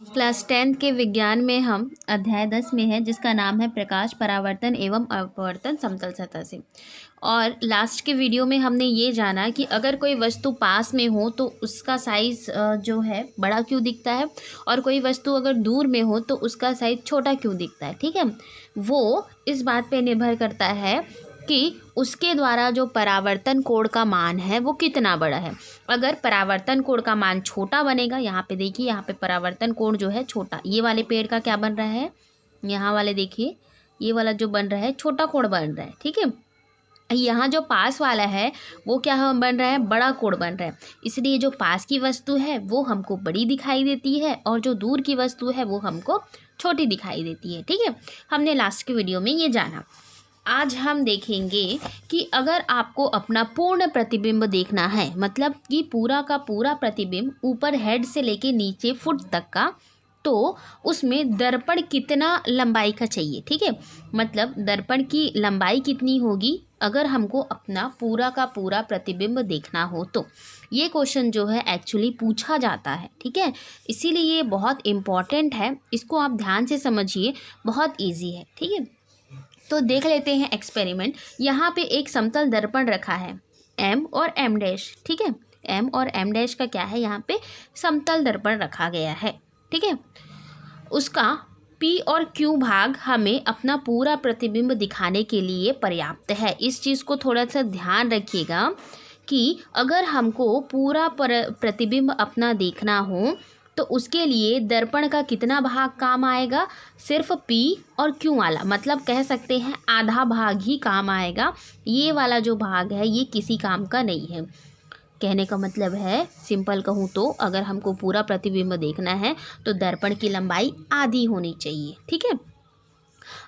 Class 10th के विज्ञान में हम अध्याय 10 में है, जिसका नाम है प्रकाश परावर्तन एवं अपवर्तन समतल सतह से। और लास्ट के वीडियो में हमने ये जाना कि अगर कोई वस्तु पास में हो तो उसका साइज़ जो है बड़ा क्यों दिखता है, और कोई वस्तु अगर दूर में हो तो उसका साइज़ छोटा क्यों दिखता है। ठीक है, वो इस बात पे निर्भर करता है कि उसके द्वारा जो परावर्तन कोण का मान है वो कितना बड़ा है। अगर परावर्तन कोण का मान छोटा बनेगा, यहाँ पे देखिए, यहाँ पे परावर्तन कोण जो है छोटा, ये वाले पेड़ का क्या बन रहा है, यहाँ वाले देखिए, ये वाला जो बन रहा है छोटा कोण बन रहा है। ठीक है, यहाँ जो पास वाला है वो क्या बन रहा है, बड़ा कोण बन रहा है। इसलिए जो पास की वस्तु है वो हमको बड़ी दिखाई देती है और जो दूर की वस्तु है वो हमको छोटी दिखाई देती है। ठीक है, हमने लास्ट के वीडियो में ये जाना। आज हम देखेंगे कि अगर आपको अपना पूर्ण प्रतिबिंब देखना है, मतलब कि पूरा का पूरा प्रतिबिंब ऊपर हेड से लेके नीचे फुट तक का, तो उसमें दर्पण कितना लंबाई का चाहिए। ठीक है, मतलब दर्पण की लंबाई कितनी होगी अगर हमको अपना पूरा का पूरा प्रतिबिंब देखना हो। तो ये क्वेश्चन जो है एक्चुअली पूछा जाता है। ठीक है, इसीलिए ये बहुत इम्पॉर्टेंट है, इसको आप ध्यान से समझिए, बहुत ईजी है। ठीक है, तो देख लेते हैं एक्सपेरिमेंट। यहाँ पे एक समतल दर्पण रखा है M और M डैश। ठीक है, M और M डैश का क्या है, यहाँ पे समतल दर्पण रखा गया है। ठीक है, उसका P और Q भाग हमें अपना पूरा प्रतिबिंब दिखाने के लिए पर्याप्त है। इस चीज़ को थोड़ा सा ध्यान रखिएगा कि अगर हमको पूरा प्रतिबिंब अपना देखना हो तो उसके लिए दर्पण का कितना भाग काम आएगा, सिर्फ P और Q वाला, मतलब कह सकते हैं आधा भाग ही काम आएगा। ये वाला जो भाग है ये किसी काम का नहीं है। कहने का मतलब है, सिंपल कहूँ तो, अगर हमको पूरा प्रतिबिंब देखना है तो दर्पण की लंबाई आधी होनी चाहिए। ठीक है,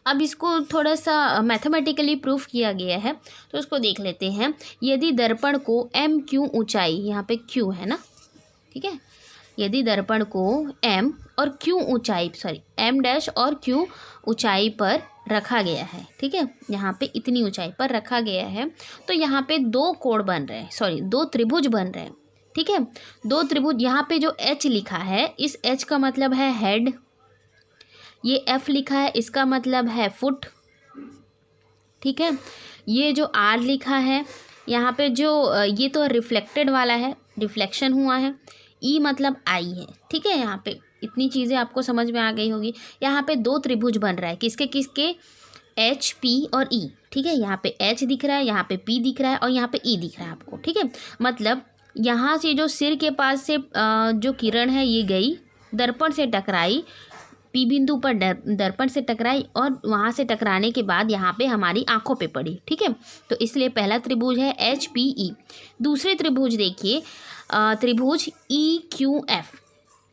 अब इसको थोड़ा सा मैथमेटिकली प्रूफ किया गया है, तो उसको देख लेते हैं। यदि दर्पण को MQ ऊंचाई, यहाँ पे Q है ना, ठीक है, यदि दर्पण को M और Q ऊंचाई, सॉरी M डैश और Q ऊंचाई पर रखा गया है, ठीक है, यहाँ पे इतनी ऊंचाई पर रखा गया है, तो यहाँ पे दो कोण बन रहे हैं, सॉरी दो त्रिभुज बन रहे हैं। ठीक है, दो त्रिभुज, यहाँ पे जो H लिखा है, इस H का मतलब है हेड, ये F लिखा है इसका मतलब है फुट। ठीक है, ये जो R लिखा है यहाँ पे, जो ये तो रिफ्लेक्टेड वाला है, रिफ्लेक्शन हुआ है। E मतलब आई है। ठीक है, यहाँ पे इतनी चीज़ें आपको समझ में आ गई होगी। यहाँ पे दो त्रिभुज बन रहा है, किसके किसके, H P और E। ठीक है, यहाँ पे H दिख रहा है, यहाँ पे P दिख रहा है और यहाँ पे E दिख रहा है आपको। ठीक है, मतलब यहाँ से जो सिर के पास से जो किरण है ये गई, दर्पण से टकराई, P बिंदु पर दर्पण से टकराई और वहाँ से टकराने के बाद यहाँ पे हमारी आंखों पे पड़ी। ठीक है, तो इसलिए पहला त्रिभुज है HPE। दूसरे त्रिभुज देखिए, त्रिभुज EQF।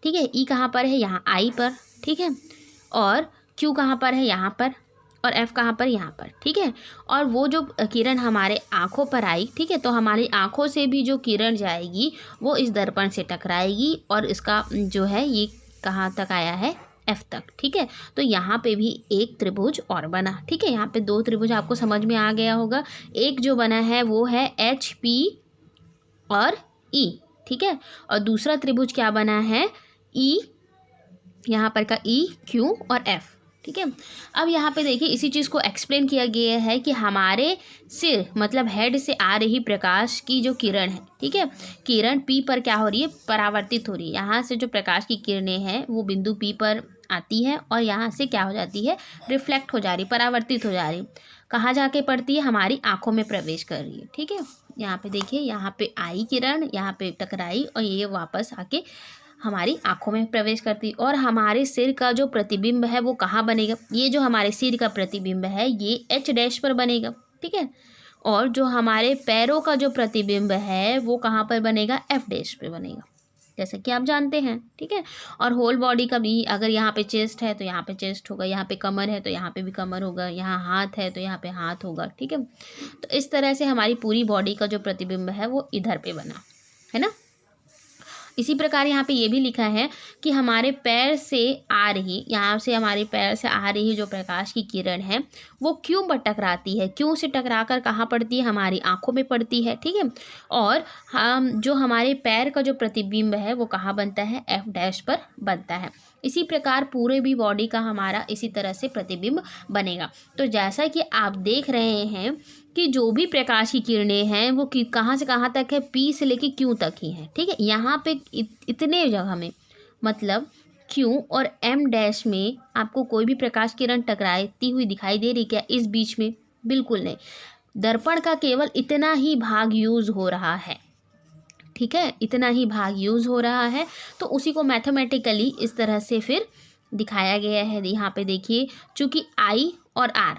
ठीक है, E कहाँ पर है, यहाँ I पर। ठीक है, और Q कहाँ पर है, यहाँ पर, और F कहाँ पर, यहाँ पर। ठीक है, और वो जो किरण हमारे आँखों पर आई, ठीक है, तो हमारी आँखों से भी जो किरण जाएगी वो इस दर्पण से टकराएगी और इसका जो है ये कहाँ तक आया है, F तक। ठीक है, तो यहाँ पे भी एक त्रिभुज और बना। ठीक है, यहाँ पे दो त्रिभुज आपको समझ में आ गया होगा। एक जो बना है वो है HP और E। ठीक है, और दूसरा त्रिभुज क्या बना है, E, यहाँ पर का E, Q और F। ठीक है, अब यहाँ पे देखिए इसी चीज़ को एक्सप्लेन किया गया है कि हमारे सिर मतलब हेड से आ रही प्रकाश की जो किरण है, ठीक है, किरण P पर क्या हो रही है, परावर्तित हो रही है। यहाँ से जो प्रकाश की किरणें हैं वो बिंदु P पर आती है और यहाँ से क्या हो जाती है, रिफ्लेक्ट हो जा रही, परावर्तित हो जा रही, कहाँ जाके पड़ती है, हमारी आँखों में प्रवेश कर रही है। ठीक है, यहाँ पे देखिए, यहाँ पे आई किरण, यहाँ पे टकराई और ये वापस आके हमारी आँखों में प्रवेश करती है। और हमारे सिर का जो प्रतिबिंब है वो कहाँ बनेगा, ये जो हमारे सिर का प्रतिबिंब है ये H डैश पर बनेगा। ठीक है, और जो हमारे पैरों का जो प्रतिबिंब है वो कहाँ पर बनेगा, F डैश पर बनेगा, जैसा कि आप जानते हैं। ठीक है, और होल बॉडी का भी, अगर यहाँ पे चेस्ट है तो यहाँ पे चेस्ट होगा, यहाँ पे कमर है तो यहाँ पे भी कमर होगा, यहाँ हाथ है तो यहाँ पे हाथ होगा। ठीक है, तो इस तरह से हमारी पूरी बॉडी का जो प्रतिबिंब है वो इधर पे बना है ना। इसी प्रकार यहाँ पे ये भी लिखा है कि हमारे पैर से आ रही, यहाँ से हमारे पैर से आ रही जो प्रकाश की किरण है वो क्यों पर टकराती है, क्यों से टकराकर कहाँ पड़ती है, हमारी आँखों में पड़ती है। ठीक है, और हम जो हमारे पैर का जो प्रतिबिंब है वो कहाँ बनता है, F डैश पर बनता है। इसी प्रकार पूरे भी बॉडी का हमारा इसी तरह से प्रतिबिंब बनेगा। तो जैसा कि आप देख रहे हैं कि जो भी प्रकाश की किरणें हैं वो कहाँ से कहाँ तक है, P से लेके Q तक ही है, ठीक है। यहाँ पे इतने जगह में मतलब Q और M डैश में आपको कोई भी प्रकाश किरण टकराती हुई दिखाई दे रही क्या इस बीच में? बिल्कुल नहीं। दर्पण का केवल इतना ही भाग यूज हो रहा है, ठीक है, इतना ही भाग यूज हो रहा है। तो उसी को मैथमेटिकली इस तरह से फिर दिखाया गया है। यहाँ पे देखिए, चूंकि I और R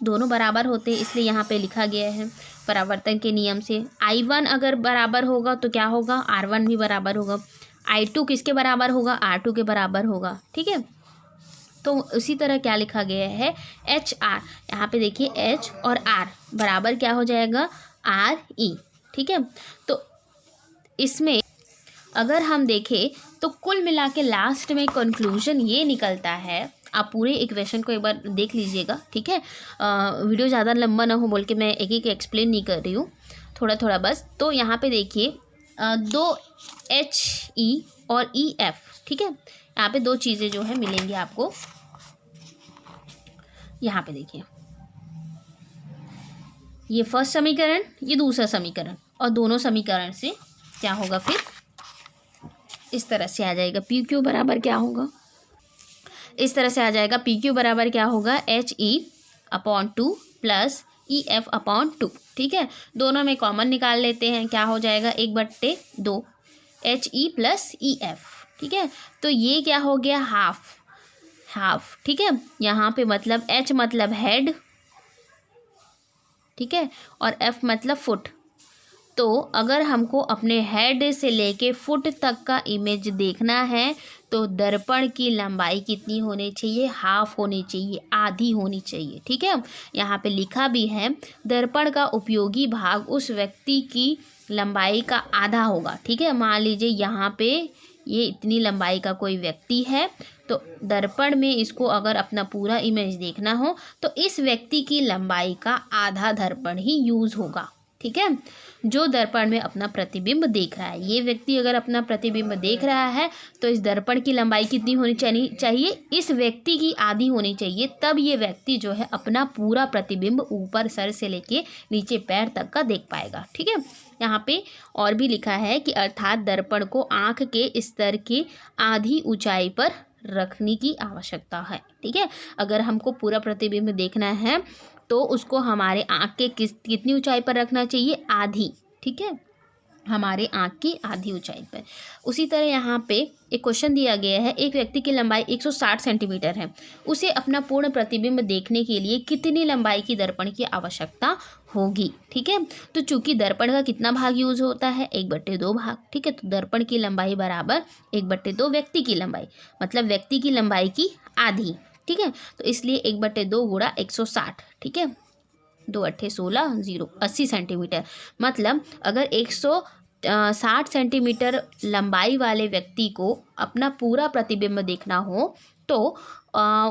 दोनों बराबर होते हैं इसलिए यहाँ पे लिखा गया है परावर्तन के नियम से I1 अगर बराबर होगा तो क्या होगा, R1 भी बराबर होगा। I2 किसके बराबर होगा, R2 के बराबर होगा, ठीक है। तो उसी तरह क्या लिखा गया है, HR, यहाँ पे देखिए H और R बराबर क्या हो जाएगा, RE, ठीक है। तो इसमें अगर हम देखें तो कुल मिला के लास्ट में कंक्लूजन ये निकलता है, आप पूरे इक्वेशन को एक बार देख लीजिएगा, ठीक है। वीडियो ज़्यादा लंबा ना हो बोल के मैं एक एक एक्सप्लेन नहीं कर रही हूँ, थोड़ा थोड़ा बस। तो यहाँ पे देखिए 2 HE और EF, ठीक है। यहाँ पे दो चीज़ें जो है मिलेंगी आपको। यहाँ पे देखिए ये फर्स्ट समीकरण, ये दूसरा समीकरण, और दोनों समीकरण से क्या होगा फिर इस तरह से आ जाएगा, PQ बराबर क्या होगा, इस तरह से आ जाएगा। PQ बराबर क्या होगा, HE/2 प्लस EF/2, ठीक है। दोनों में कॉमन निकाल लेते हैं, क्या हो जाएगा 1/2 HE प्लस EF, ठीक है। तो ये क्या हो गया, हाफ, ठीक है। यहाँ पे मतलब H मतलब हेड, ठीक है, और F मतलब फुट। तो अगर हमको अपने हेड से लेके फुट तक का इमेज देखना है तो दर्पण की लंबाई कितनी होनी चाहिए, हाफ होनी चाहिए, आधी होनी चाहिए, ठीक है। यहाँ पे लिखा भी है दर्पण का उपयोगी भाग उस व्यक्ति की लंबाई का आधा होगा, ठीक है। मान लीजिए यहाँ पे ये इतनी लंबाई का कोई व्यक्ति है, तो दर्पण में इसको अगर अपना पूरा इमेज देखना हो तो इस व्यक्ति की लंबाई का आधा दर्पण ही यूज़ होगा, ठीक है। जो दर्पण में अपना प्रतिबिंब देख रहा है, ये व्यक्ति अगर अपना प्रतिबिंब देख रहा है तो इस दर्पण की लंबाई कितनी होनी चाहिए, इस व्यक्ति की आधी होनी चाहिए। तब ये व्यक्ति जो है अपना पूरा प्रतिबिंब ऊपर सर से लेके नीचे पैर तक का देख पाएगा, ठीक है। यहाँ पे और भी लिखा है कि अर्थात दर्पण को आँख के स्तर की आधी ऊंचाई पर रखने की आवश्यकता है, ठीक है। अगर हमको पूरा प्रतिबिंब देखना है तो उसको हमारे आँख के कितनी ऊंचाई पर रखना चाहिए, आधी, ठीक है, हमारे आँख की आधी ऊंचाई पर। उसी तरह यहाँ पे एक क्वेश्चन दिया गया है, एक व्यक्ति की लंबाई 160 सेंटीमीटर है, उसे अपना पूर्ण प्रतिबिंब देखने के लिए कितनी लंबाई की दर्पण की आवश्यकता होगी, ठीक है। तो चूंकि दर्पण का कितना भाग यूज होता है, 1/2 भाग, ठीक है। तो दर्पण की लंबाई बराबर 1/2 व्यक्ति की लंबाई, मतलब व्यक्ति की लंबाई की आधी, ठीक है। तो इसलिए 1/2 गुणा 160, ठीक है, 2 8 16 0 80 सेंटीमीटर। मतलब अगर 160 सेंटीमीटर लंबाई वाले व्यक्ति को अपना पूरा प्रतिबिंब देखना हो तो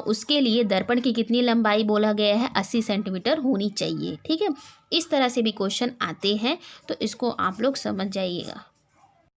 उसके लिए दर्पण की कितनी लंबाई बोला गया है, 80 सेंटीमीटर होनी चाहिए, ठीक है। इस तरह से भी क्वेश्चन आते हैं, तो इसको आप लोग समझ जाइएगा।